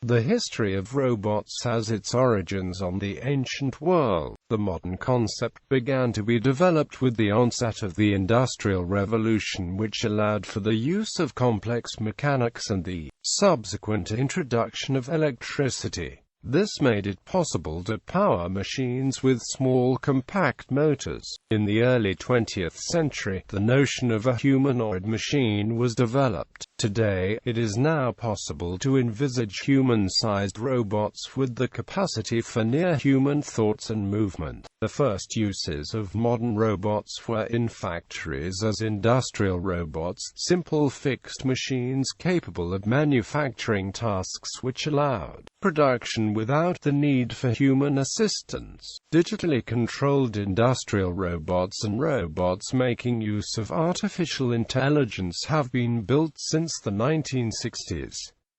The history of robots has its origins on the ancient world. The modern concept began to be developed with the onset of the Industrial Revolution, which allowed for the use of complex mechanics and the subsequent introduction of electricity. This made it possible to power machines with small compact motors. In the early 20th century, the notion of a humanoid machine was developed. Today, it is now possible to envisage human-sized robots with the capacity for near-human thoughts and movement. The first uses of modern robots were in factories as industrial robots, simple fixed machines capable of manufacturing tasks which allowed production without the need for human assistance. Digitally controlled industrial robots and robots making use of artificial intelligence have been built since the 1960s.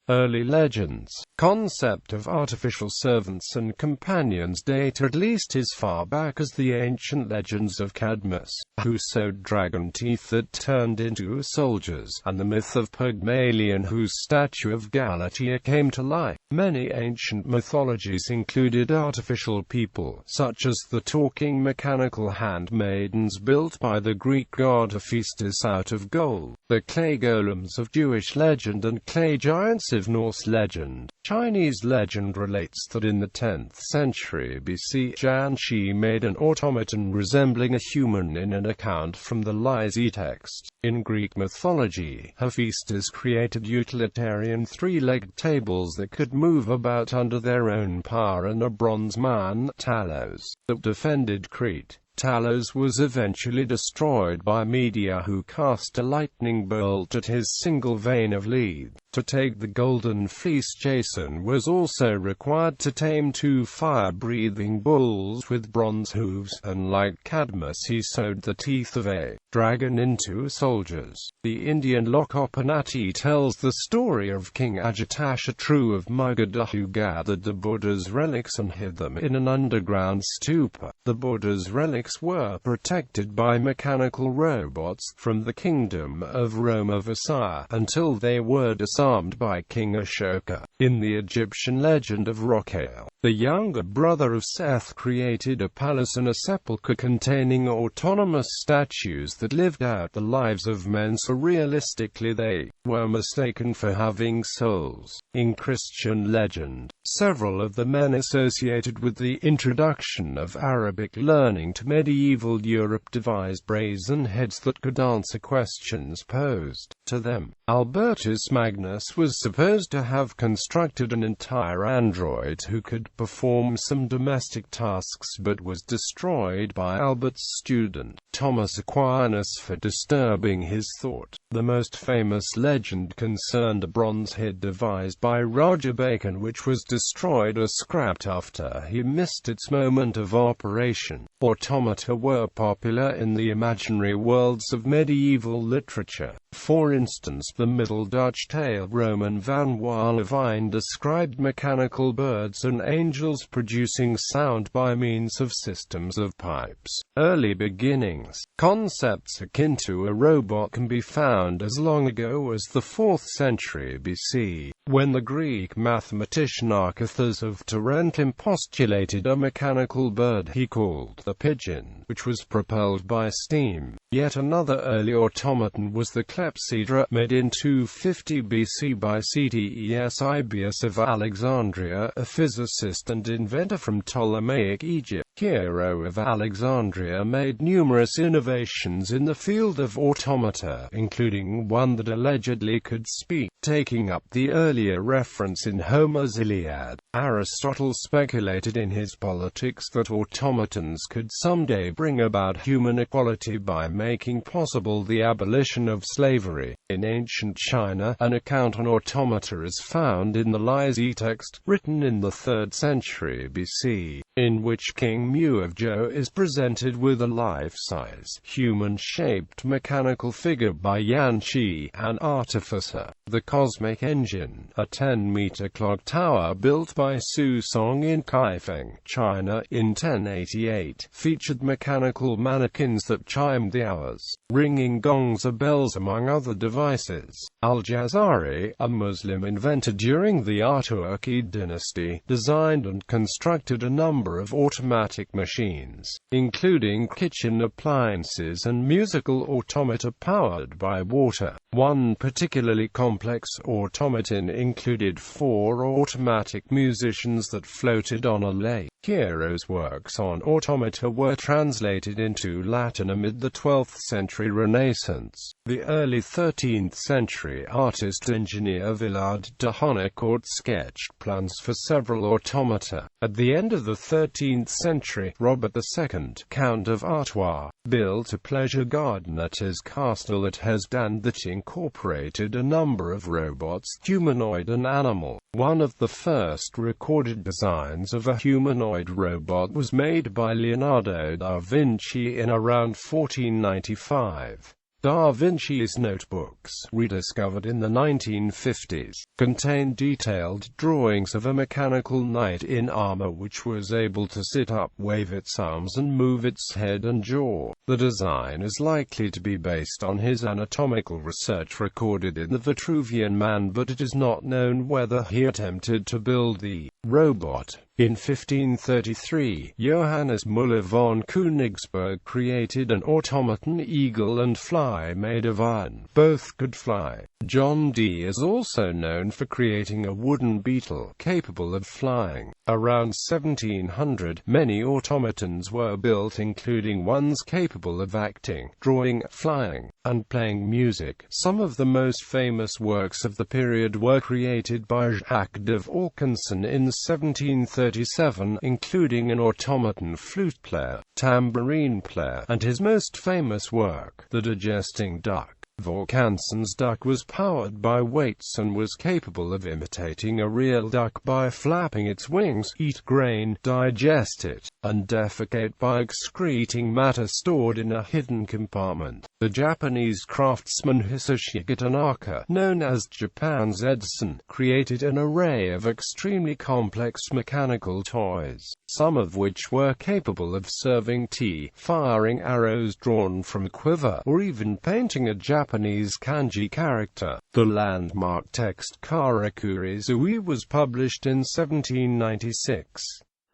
Early legends. Concept of artificial servants and companions date at least as far back as the ancient legends of Cadmus, who sewed dragon teeth that turned into soldiers, and the myth of Pygmalion, whose statue of Galatea came to life. Many ancient mythologies included artificial people, such as the talking mechanical handmaidens built by the Greek god Hephaestus out of gold, the clay golems of Jewish legend, and clay giants of Norse legend. Chinese legend relates that in the 10th century BC, Zhan Shi made an automaton resembling a human in an account from the Lais text. In Greek mythology, Hephaestus created utilitarian three-legged tables that could move about under their own power, and a bronze man, Talos, that defended Crete. Talos was eventually destroyed by Medea, who cast a lightning bolt at his single vein of lead. To take the Golden Fleece, Jason was also required to tame two fire-breathing bulls with bronze hooves, and like Cadmus he sewed the teeth of a dragon into soldiers. The Indian Lokopanati tells the story of King Ajatashatru of Magadha, who gathered the Buddha's relics and hid them in an underground stupa. The Buddha's relics were protected by mechanical robots from the kingdom of Roma Versailles, until they were disarmed by King Ashoka. In the Egyptian legend of Rocail, the younger brother of Seth created a palace and a sepulchre containing autonomous statues that lived out the lives of men so realistically they were mistaken for having souls. In Christian legend, several of the men associated with the introduction of Arabic learning to medieval Europe devised brazen heads that could answer questions posed to them. Albertus Magnus was supposed to have constructed an entire android who could perform some domestic tasks, but was destroyed by Albert's student, Thomas Aquinas, for disturbing his thought. The most famous legend concerned a bronze head devised by Roger Bacon, which was destroyed or scrapped after he missed its moment of operation. Automata were popular in the imaginary worlds of medieval literature. For instance, the Middle Dutch tale Roman van Waaleveen described mechanical birds and angels producing sound by means of systems of pipes. Early beginnings. Concepts akin to a robot can be found as long ago as the 4th century BC, when the Greek mathematician Archithas of Tarentum postulated a mechanical bird he called the pigeon, which was propelled by steam. Yet another early automaton was the clepsydra, made in 250 BC by Ctesibius of Alexandria, a physicist and inventor from Ptolemaic Egypt. Hero of Alexandria made numerous innovations in the field of automata, including one that allegedly could speak, taking up the earlier reference in Homer's Iliad. Aristotle speculated in his Politics that automatons could someday bring about human equality by making possible the abolition of slavery. In ancient China, an account on automata is found in the Lais text, written in the 3rd century BC. in which King Mu of Zhou is presented with a life-size, human-shaped mechanical figure by Yan Qi, an artificer. The Cosmic Engine, a 10-meter clock tower built by Su Song in Kaifeng, China, in 1088, featured mechanical mannequins that chimed the hours, ringing gongs or bells among other devices. Al-Jazari, a Muslim inventor during the Artuakid dynasty, designed and constructed a number of automatic machines, including kitchen appliances and musical automata powered by water. One particularly complex automaton included 4 automatic musicians that floated on a lake. Hero's works on automata were translated into Latin amid the 12th century Renaissance. The early 13th century artist-engineer Villard de Honnecourt sketched plans for several automata. At the end of the 13th century, Robert II, Count of Artois, built a pleasure garden at his castle at Hesdin that incorporated a number of robots, humanoid and animal. One of the first recorded designs of a humanoid robot was made by Leonardo da Vinci in around 1495. Da Vinci's notebooks, rediscovered in the 1950s, contained detailed drawings of a mechanical knight in armor which was able to sit up, wave its arms and move its head and jaw. The design is likely to be based on his anatomical research recorded in the Vitruvian Man, but it is not known whether he attempted to build the robot. In 1533, Johannes Müller von Königsberg created an automaton eagle and fly made of iron. Both could fly. John Dee is also known for creating a wooden beetle capable of flying. Around 1700, many automatons were built, including ones capable of acting, drawing, flying, and playing music. Some of the most famous works of the period were created by Jacques de Vaucanson in 1737, including an automaton flute player, tambourine player, and his most famous work, The Digesting Duck. Vaucanson's duck was powered by weights and was capable of imitating a real duck by flapping its wings, eat grain, digest it, and defecate by excreting matter stored in a hidden compartment. The Japanese craftsman Hisashi Tanaka, known as Japan's Edison, created an array of extremely complex mechanical toys, some of which were capable of serving tea, firing arrows drawn from a quiver, or even painting a Japanese kanji character. The landmark text Karakuri Zui was published in 1796.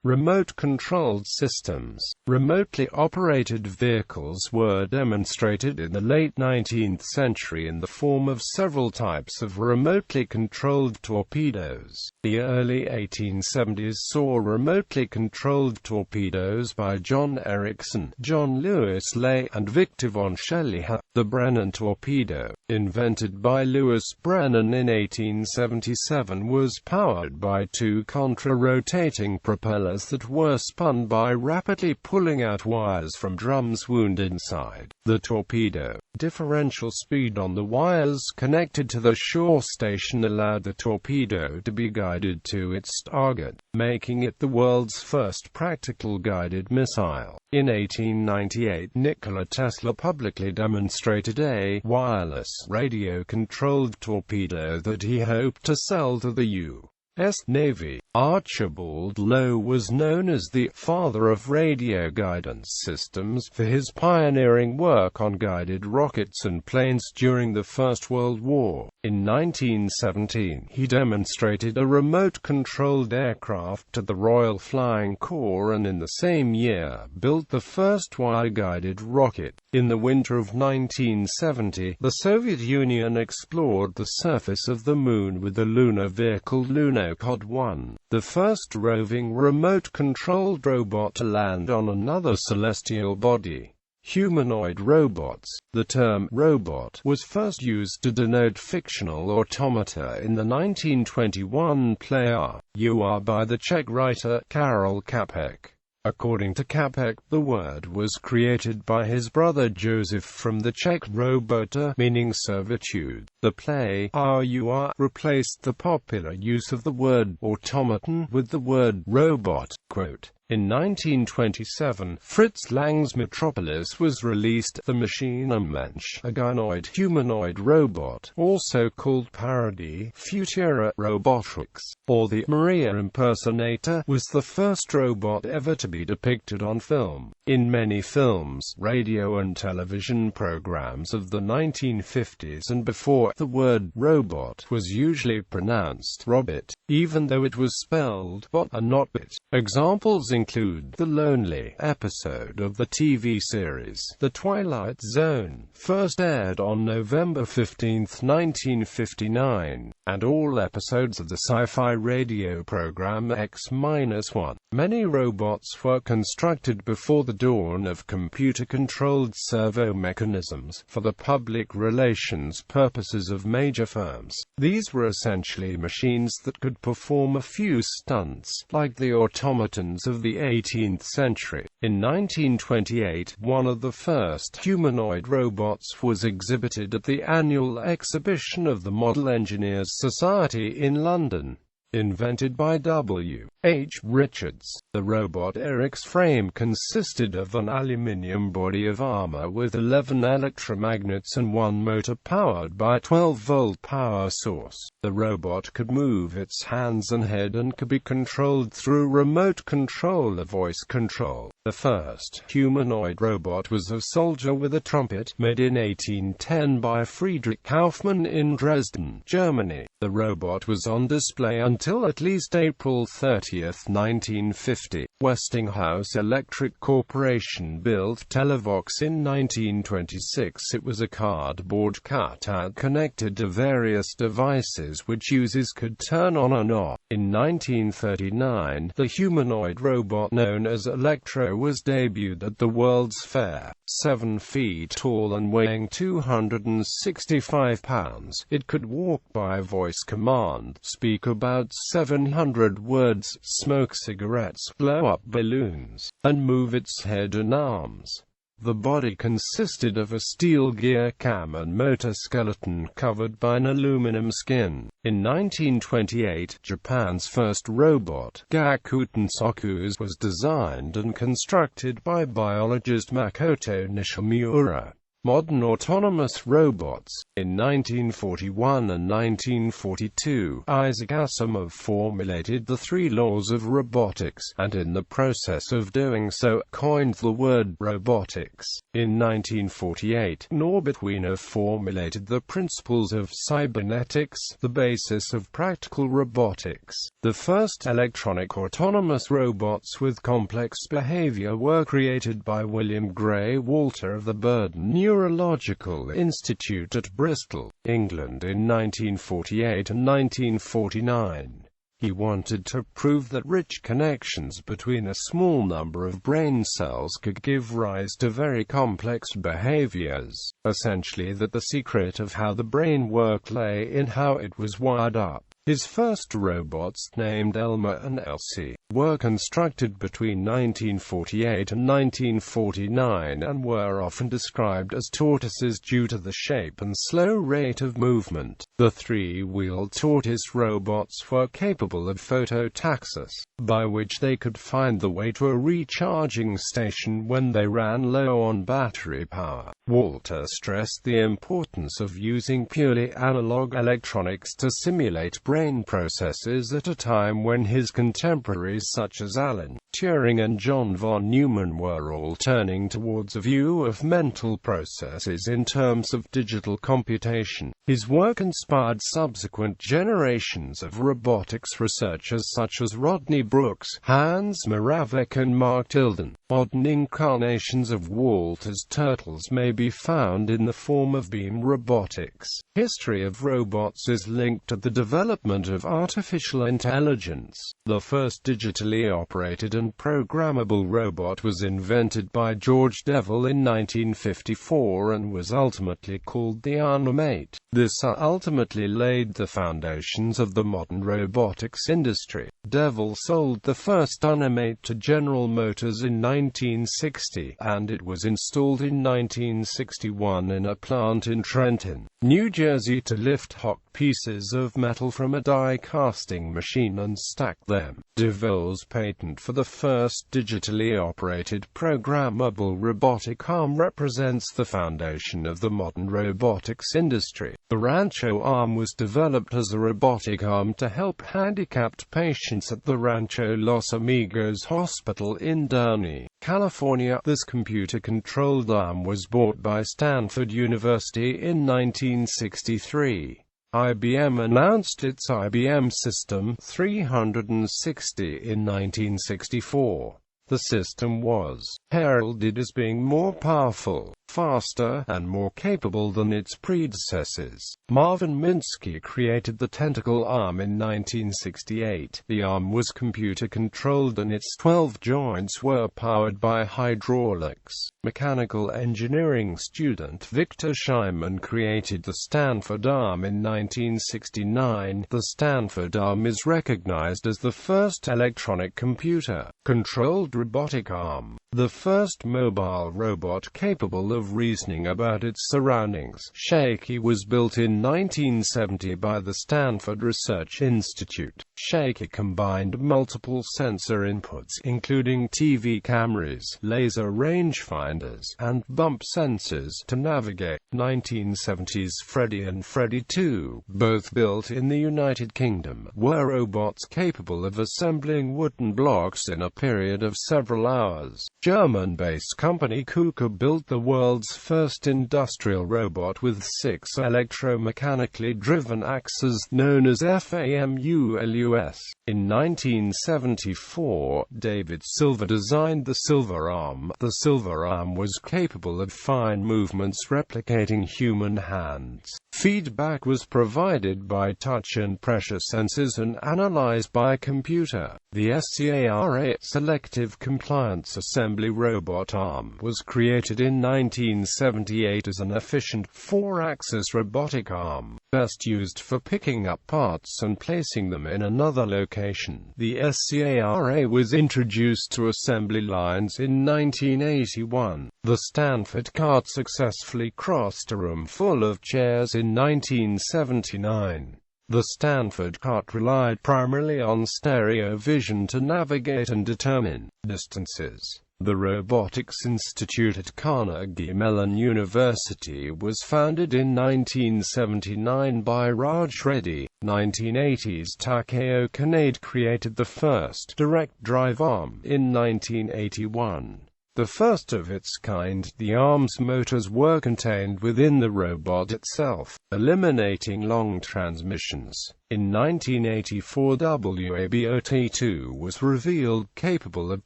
Remote-controlled systems. Remotely operated vehicles were demonstrated in the late 19th century in the form of several types of remotely controlled torpedoes. The early 1870s saw remotely controlled torpedoes by John Ericsson, John Lewis Ley, and Victor von Schelliha. The Brennan torpedo, invented by Louis Brennan in 1877, was powered by 2 contra-rotating propellers that were spun by rapidly pulling out wires from drums wound inside the torpedo. Differential speed on the wires connected to the shore station allowed the torpedo to be guided to its target, making it the world's first practical guided missile. In 1898, Nikola Tesla publicly demonstrated a wireless, radio-controlled torpedo that he hoped to sell to the U.S. Navy. Archibald Lowe was known as the "father of radio guidance systems" for his pioneering work on guided rockets and planes during the First World War. In 1917, he demonstrated a remote-controlled aircraft to the Royal Flying Corps, and in the same year, built the first wire-guided rocket. In the winter of 1970, the Soviet Union explored the surface of the Moon with the lunar vehicle Lunokhod-1, the first roving remote-controlled robot to land on another celestial body. Humanoid robots. The term robot was first used to denote fictional automata in the 1921 play You Are by the Czech writer Karel Čapek. According to Čapek, the word was created by his brother Joseph from the Czech robota, meaning servitude. The play You Are replaced the popular use of the word automaton with the word robot. Quote, In 1927, Fritz Lang's Metropolis was released. The Machine Mensch, a gynoid humanoid robot, also called Parody Futura Robotics, or the Maria Impersonator, was the first robot ever to be depicted on film. In many films, radio and television programs of the 1950s and before, the word robot was usually pronounced robot, even though it was spelled bot and not bit. Examples include the Lonely episode of the TV series The Twilight Zone, first aired on November 15, 1959, and all episodes of the sci-fi radio program X-1. Many robots were constructed before the dawn of computer-controlled servo mechanisms for the public relations purposes of major firms. These were essentially machines that could perform a few stunts, like the automatons of the 18th century. In 1928, one of the first humanoid robots was exhibited at the annual exhibition of the Model Engineers Society in London. Invented by W. H. Richards, the robot Eric's frame consisted of an aluminium body of armor with 11 electromagnets and one motor powered by a 12-volt power source. The robot could move its hands and head and could be controlled through remote control or voice control. The first humanoid robot was a soldier with a trumpet, made in 1810 by Friedrich Kaufmann in Dresden, Germany. The robot was on display until at least April 30, 1950. Westinghouse Electric Corporation built Televox in 1926. It was a cardboard cutout connected to various devices which users could turn on and off. In 1939, the humanoid robot known as Electro was debuted at the World's Fair. 7 feet tall and weighing 265 pounds, it could walk by voice command, speak about 700 words, smoke cigarettes, blow up balloons, and move its head and arms. The body consisted of a steel gear cam and motor skeleton covered by an aluminum skin. In 1928, Japan's first robot, Gakuten Soku's, was designed and constructed by biologist Makoto Nishimura. Modern autonomous robots. In 1941 and 1942, Isaac Asimov formulated the 3 laws of robotics, and in the process of doing so, coined the word robotics. In 1948, Norbert Wiener formulated the principles of cybernetics, the basis of practical robotics. The first electronic autonomous robots with complex behavior were created by William Gray Walter of the Burden Neurological Institute at Bristol, England in 1948 and 1949. He wanted to prove that rich connections between a small number of brain cells could give rise to very complex behaviors. Essentially that the secret of how the brain worked lay in how it was wired up. His first robots, named Elmer and Elsie, were constructed between 1948 and 1949 and were often described as tortoises due to the shape and slow rate of movement. The 3-wheel tortoise robots were capable of phototaxis, by which they could find the way to a recharging station when they ran low on battery power. Walter stressed the importance of using purely analog electronics to simulate brain processes at a time when his contemporaries such as Alan Turing and John von Neumann were all turning towards a view of mental processes in terms of digital computation. His work inspired subsequent generations of robotics researchers such as Rodney Brooks, Hans Moravec and Mark Tilden. Modern incarnations of Walter's turtles may be found in the form of beam robotics. History of robots is linked to the development of artificial intelligence. The first digitally operated and programmable robot was invented by George Devil in 1954 and was ultimately called the Animate. This ultimately laid the foundations of the modern robotics industry. Devil sold the first Animate to General Motors in 1960, and it was installed in 1961 in a plant in Trenton, New Jersey to lift hot pieces of metal from a die-casting machine and stacked them. DeVille's patent for the first digitally operated programmable robotic arm represents the foundation of the modern robotics industry. The Rancho arm was developed as a robotic arm to help handicapped patients at the Rancho Los Amigos Hospital in Downey, California. This computer-controlled arm was bought by Stanford University in 1963. IBM announced its IBM System 360 in 1964. The system was heralded as being more powerful, faster, and more capable than its predecessors. Marvin Minsky created the tentacle arm in 1968. The arm was computer-controlled and its 12 joints were powered by hydraulics. Mechanical engineering student Victor Scheiman created the Stanford arm in 1969. The Stanford arm is recognized as the first electronic computer-controlled robotic arm, the first mobile robot capable of reasoning about its surroundings. Shaky was built in 1970 by the Stanford Research Institute. Shaky combined multiple sensor inputs including TV cameras, laser rangefinders, and bump sensors to navigate. 1970s Freddy and Freddy 2, both built in the United Kingdom, were robots capable of assembling wooden blocks in a period of several hours. German-based company KUKA built the world's first industrial robot with 6 electromechanically driven axes known as FAMULUS. In 1974, David Silver designed the Silver Arm. The Silver Arm was capable of fine movements replicating human hands. Feedback was provided by touch and pressure sensors and analyzed by a computer. The SCARA Selective Compliance Assembly Robot Arm was created in 1978 as an efficient 4-axis robotic arm, best used for picking up parts and placing them in another location. The SCARA was introduced to assembly lines in 1981. The Stanford cart successfully crossed a room full of chairs in 1979. The Stanford cart relied primarily on stereo vision to navigate and determine distances. The Robotics Institute at Carnegie Mellon University was founded in 1979 by Raj Reddy. 1980s Takeo Kanade created the first direct drive arm in 1981. The first of its kind, the arm's motors were contained within the robot itself, eliminating long transmissions. In 1984 WABOT2 was revealed capable of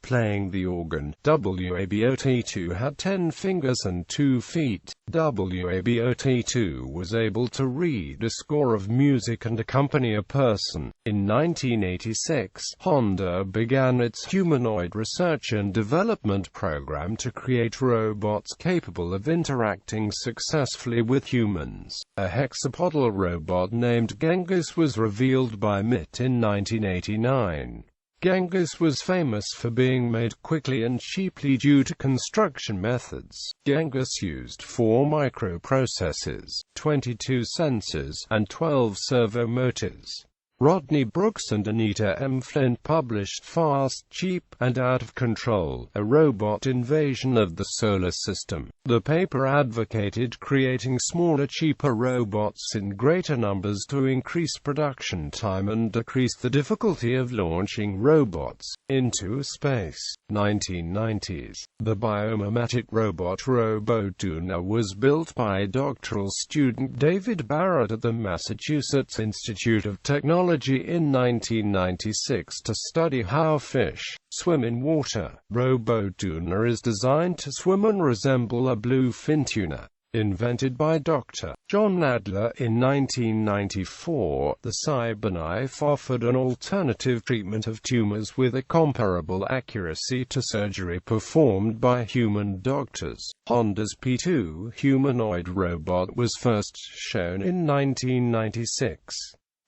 playing the organ. WABOT2 had 10 fingers and 2 feet. WABOT2 was able to read a score of music and accompany a person. In 1986, Honda began its humanoid research and development program to create robots capable of interacting successfully with humans. A hexapodal robot named Genghis was revealed by MIT in 1989. Genghis was famous for being made quickly and cheaply due to construction methods. Genghis used 4 microprocessors, 22 sensors, and 12 servo motors. Rodney Brooks and Anita M. Flint published Fast, Cheap, and Out of Control, a robot invasion of the solar system. The paper advocated creating smaller, cheaper robots in greater numbers to increase production time and decrease the difficulty of launching robots into space. 1990s. The biomimetic robot RoboTuner was built by doctoral student David Barrett at the Massachusetts Institute of Technology in 1996 to study how fish swim in water. RoboTuner is designed to swim and resemble a bluefin tuna. Invented by Dr. John Nadler in 1994, the CyberKnife offered an alternative treatment of tumors with a comparable accuracy to surgery performed by human doctors. Honda's P2 humanoid robot was first shown in 1996.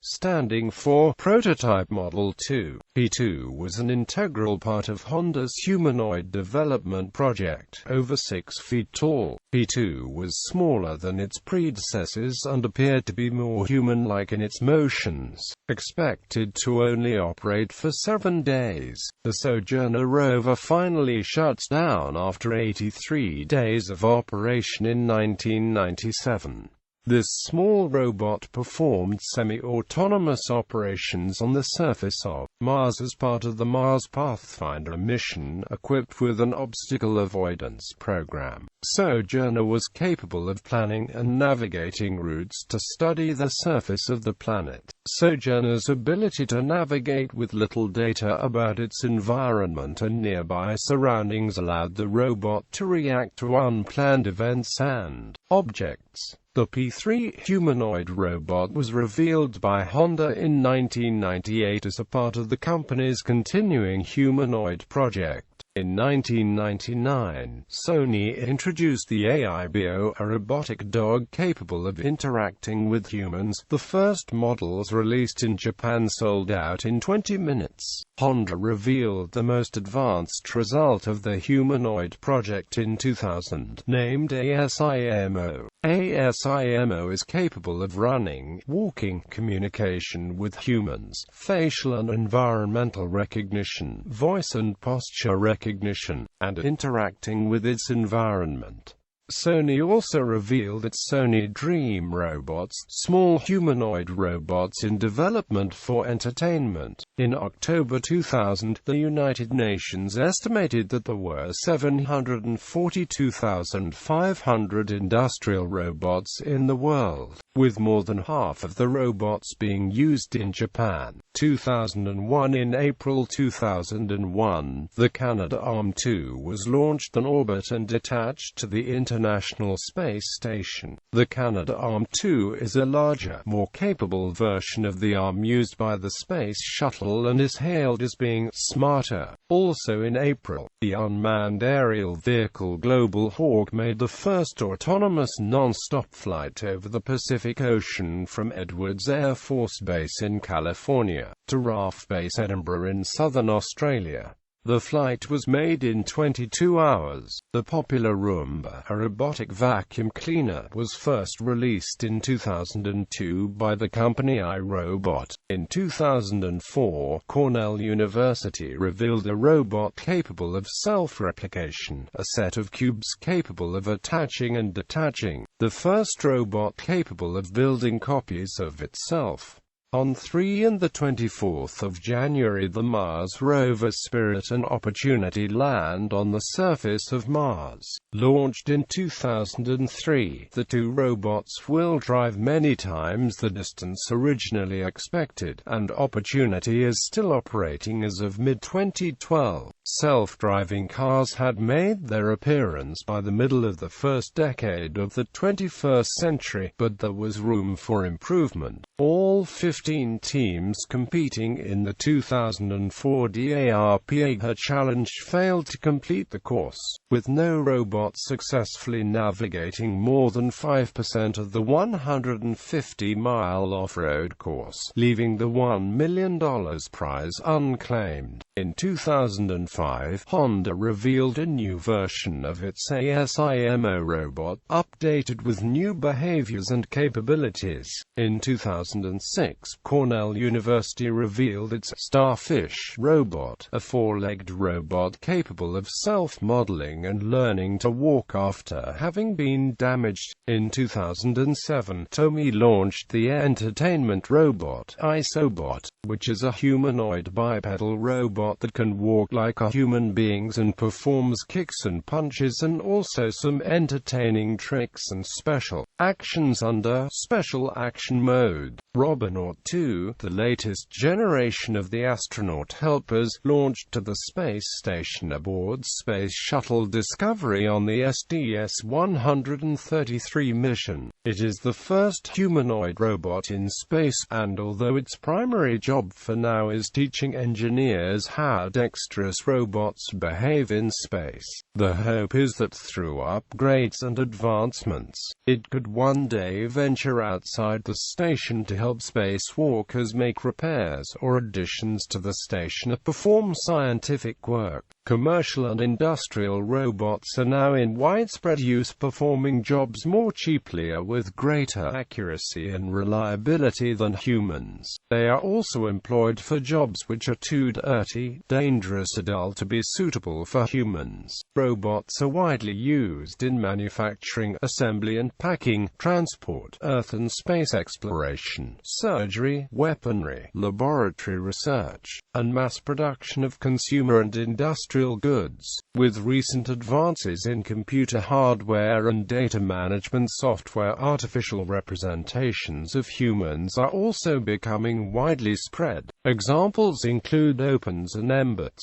Standing for Prototype Model 2. P2 was an integral part of Honda's humanoid development project, over 6 feet tall. P2 was smaller than its predecessors and appeared to be more human-like in its motions. Expected to only operate for 7 days, the Sojourner rover finally shuts down after 83 days of operation in 1997. This small robot performed semi-autonomous operations on the surface of Mars as part of the Mars Pathfinder mission, equipped with an obstacle avoidance program. Sojourner was capable of planning and navigating routes to study the surface of the planet. Sojourner's ability to navigate with little data about its environment and nearby surroundings allowed the robot to react to unplanned events and objects. The P3 humanoid robot was revealed by Honda in 1998 as a part of the company's continuing humanoid project. In 1999, Sony introduced the AIBO, a robotic dog capable of interacting with humans. The first models released in Japan sold out in 20 minutes. Honda revealed the most advanced result of the humanoid project in 2000, named ASIMO. ASIMO is capable of running, walking, communication with humans, facial and environmental recognition, voice and posture recognition, and interacting with its environment. Sony also revealed its Sony Dream robots, small humanoid robots in development for entertainment. In October 2000, the United Nations estimated that there were 742,500 industrial robots in the world, with more than half of the robots being used in Japan. 2001 In April 2001, the Canadarm2 was launched in orbit and attached to the International Space Station. The Canadarm2 is a larger, more capable version of the arm used by the Space Shuttle and is hailed as being smarter. Also in April, the unmanned aerial vehicle Global Hawk made the first autonomous non-stop flight over the Pacific Ocean from Edwards Air Force Base in California to RAF Base Edinburgh in southern Australia. The flight was made in 22 hours. The popular Roomba, a robotic vacuum cleaner, was first released in 2002 by the company iRobot. In 2004, Cornell University revealed a robot capable of self-replication, a set of cubes capable of attaching and detaching, the first robot capable of building copies of itself. On 3 and 24 January, the Mars rover Spirit and Opportunity land on the surface of Mars. Launched in 2003, the two robots will drive many times the distance originally expected, and Opportunity is still operating as of mid-2012. Self-driving cars had made their appearance by the middle of the first decade of the 21st century, but there was room for improvement. All 15 teams competing in the 2004 DARPA Challenge failed to complete the course, with no robot successfully navigating more than 5% of the 150-mile off-road course, leaving the $1 million prize unclaimed. In 2005, Honda revealed a new version of its ASIMO robot, updated with new behaviors and capabilities. In 2006, Cornell University revealed its Starfish robot, a four-legged robot capable of self-modeling and learning to walk after having been damaged. In 2007, Tomy launched the entertainment robot, Isobot, which is a humanoid bipedal robot that can walk like a human being and performs kicks and punches and also some entertaining tricks and special actions under Special Action Mode. Robonaut 2, the latest generation of the astronaut helpers, launched to the space station aboard Space Shuttle Discovery on the STS-133 mission. It is the first humanoid robot in space, and although its primary job for now is teaching engineers how dexterous robots behave in space, the hope is that through upgrades and advancements, it could one day venture outside the station to help spacewalkers make repairs or additions to the station or perform scientific work. Commercial and industrial robots are now in widespread use, performing jobs more cheaply or with greater accuracy and reliability than humans. They are also employed for jobs which are too dirty, dangerous or dull to be suitable for humans. Robots are widely used in manufacturing, assembly and packing, transport, earth and space exploration, surgery, weaponry, laboratory research, and mass production of consumer and industrial goods. With recent advances in computer hardware and data management software, artificial representations of humans are also becoming widely spread. Examples include opens and embots.